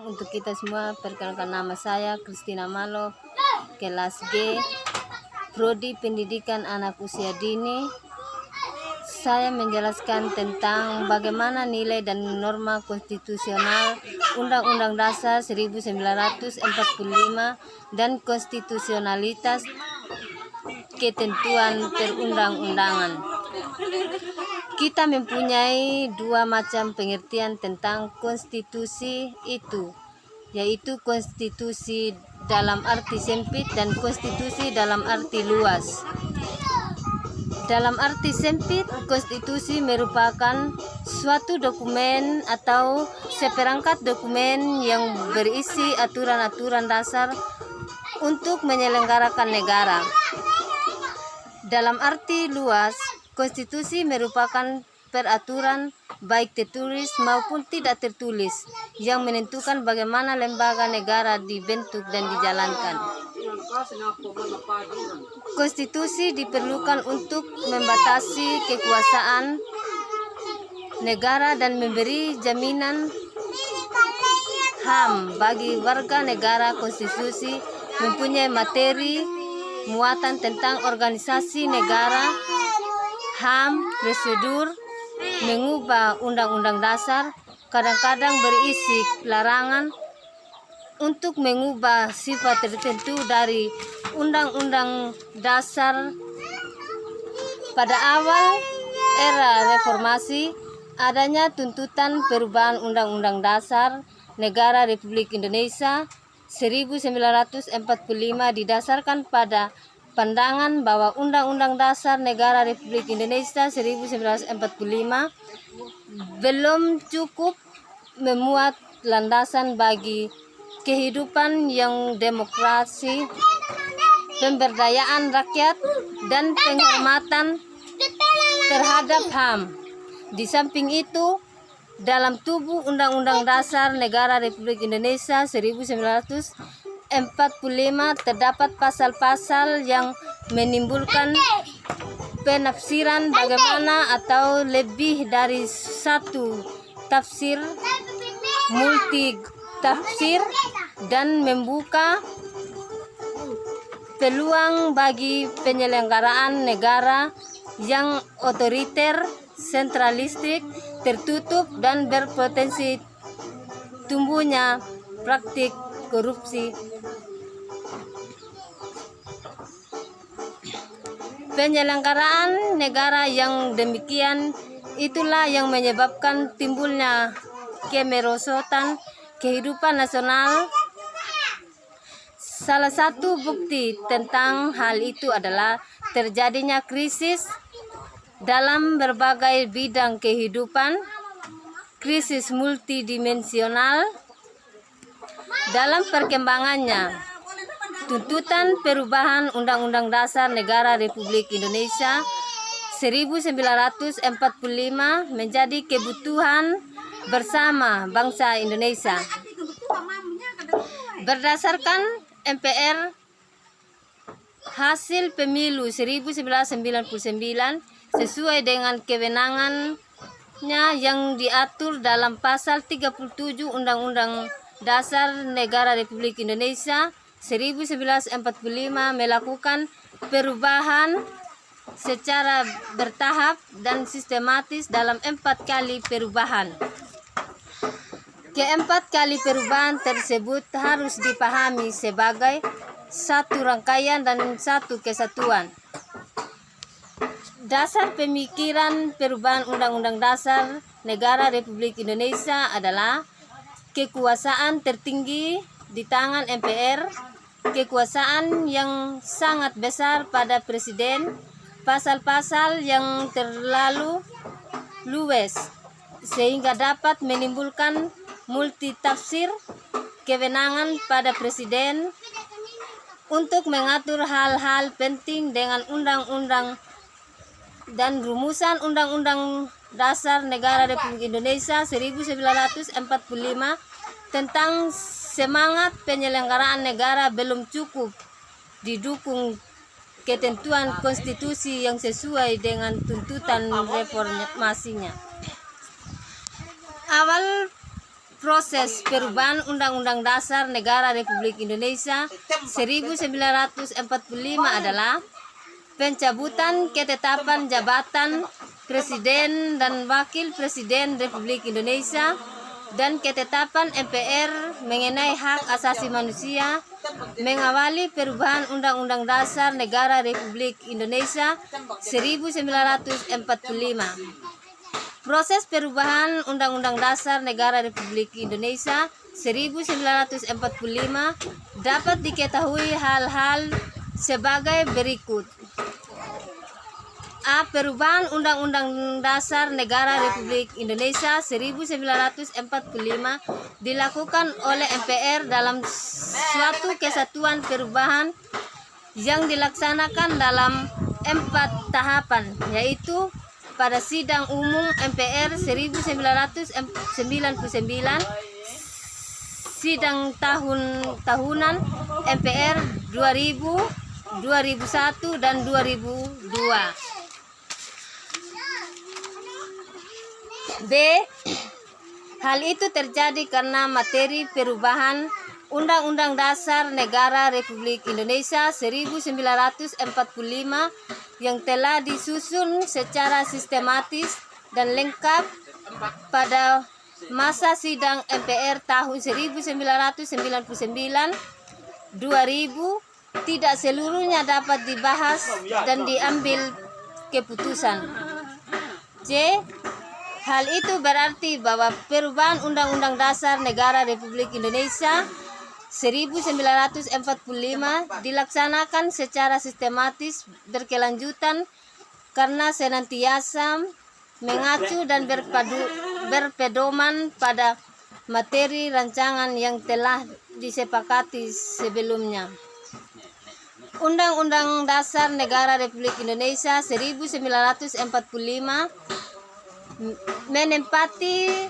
untuk kita semua. Perkenalkan, nama saya Christina Malo, kelas G, Prodi Pendidikan Anak Usia Dini. Saya menjelaskan tentang bagaimana nilai dan norma konstitusional Undang-Undang Dasar 1945 dan konstitusionalitas ketentuan perundang-undangan. Kita mempunyai dua macam pengertian tentang konstitusi itu, yaitu konstitusi dalam arti sempit dan konstitusi dalam arti luas. Dalam arti sempit, konstitusi merupakan suatu dokumen atau seperangkat dokumen yang berisi aturan-aturan dasar untuk menyelenggarakan negara. Dalam arti luas, konstitusi merupakan peraturan baik tertulis maupun tidak tertulis yang menentukan bagaimana lembaga negara dibentuk dan dijalankan. Konstitusi diperlukan untuk membatasi kekuasaan negara dan memberi jaminan HAM bagi warga negara. Konstitusi mempunyai materi muatan tentang organisasi negara, HAM, prosedur, mengubah undang-undang dasar, kadang-kadang berisi larangan untuk mengubah sifat tertentu dari undang-undang dasar. Pada awal era reformasi, adanya tuntutan perubahan Undang-Undang Dasar Negara Republik Indonesia 1945 didasarkan pada pandangan bahwa Undang-Undang Dasar Negara Republik Indonesia 1945 belum cukup memuat landasan bagi kehidupan yang demokrasi, pemberdayaan rakyat, dan penghormatan terhadap HAM. Di samping itu, dalam tubuh Undang-Undang Dasar Negara Republik Indonesia 1945 terdapat pasal-pasal yang menimbulkan penafsiran bagaimana atau lebih dari satu tafsir, multi tafsir, dan membuka peluang bagi penyelenggaraan negara yang otoriter, sentralistik, tertutup, dan berpotensi tumbuhnya praktik korupsi. Penyelenggaraan negara yang demikian itulah yang menyebabkan timbulnya kemerosotan kehidupan nasional. Salah satu bukti tentang hal itu adalah terjadinya krisis dalam berbagai bidang kehidupan, krisis multidimensional dalam perkembangannya. Tuntutan perubahan Undang-Undang Dasar Negara Republik Indonesia 1945 menjadi kebutuhan bersama bangsa Indonesia. Berdasarkan MPR, hasil pemilu 1999 sesuai dengan kewenangannya yang diatur dalam pasal 37 Undang-Undang Dasar Negara Republik Indonesia 1945 melakukan perubahan secara bertahap dan sistematis dalam 4 kali perubahan. Keempat kali perubahan tersebut harus dipahami sebagai satu rangkaian dan satu kesatuan. Dasar pemikiran perubahan Undang-Undang Dasar Negara Republik Indonesia adalah kekuasaan tertinggi di tangan MPR, kekuasaan yang sangat besar pada Presiden, pasal-pasal yang terlalu luwes sehingga dapat menimbulkan multitafsir, kewenangan pada Presiden untuk mengatur hal-hal penting dengan undang-undang dan rumusan Undang-Undang Dasar Negara Republik Indonesia 1945 tentang semangat penyelenggaraan negara belum cukup didukung ketentuan konstitusi yang sesuai dengan tuntutan reformasinya. Awal proses perubahan Undang-Undang Dasar Negara Republik Indonesia 1945 adalah pencabutan ketetapan jabatan Presiden dan Wakil Presiden Republik Indonesia dan ketetapan MPR mengenai hak asasi manusia, mengawali perubahan Undang-Undang Dasar Negara Republik Indonesia 1945. Proses perubahan Undang-Undang Dasar Negara Republik Indonesia 1945 dapat diketahui hal-hal sebagai berikut. A. Perubahan Undang-Undang Dasar Negara Republik Indonesia 1945 dilakukan oleh MPR dalam suatu kesatuan perubahan yang dilaksanakan dalam 4 tahapan, yaitu pada Sidang Umum MPR 1999, Sidang Tahunan MPR 2000, 2001, dan 2002. B. Hal itu terjadi karena materi perubahan Undang-Undang Dasar Negara Republik Indonesia 1945 yang telah disusun secara sistematis dan lengkap pada masa sidang MPR tahun 1999, 2000 tidak seluruhnya dapat dibahas dan diambil keputusan. C. Hal itu berarti bahwa perubahan Undang-Undang Dasar Negara Republik Indonesia 1945 dilaksanakan secara sistematis berkelanjutan karena senantiasa mengacu dan berpedoman pada materi rancangan yang telah disepakati sebelumnya. Undang-Undang Dasar Negara Republik Indonesia 1945 menempati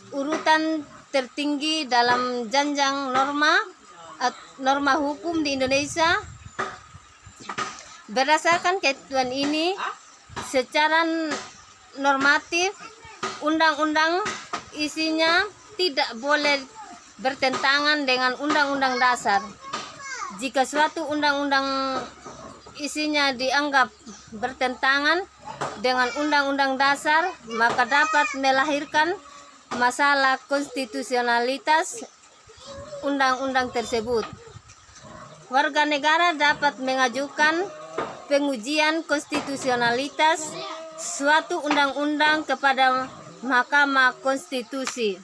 urutan tertinggi dalam jenjang norma hukum di Indonesia. Berdasarkan ketentuan ini, secara normatif undang-undang isinya tidak boleh bertentangan dengan undang-undang dasar. Jika suatu undang-undang isinya dianggap bertentangan dengan undang-undang dasar, maka dapat melahirkan masalah konstitusionalitas undang-undang tersebut. Warga negara dapat mengajukan pengujian konstitusionalitas suatu undang-undang kepada Mahkamah Konstitusi.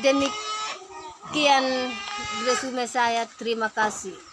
Demikian resume saya. Terima kasih.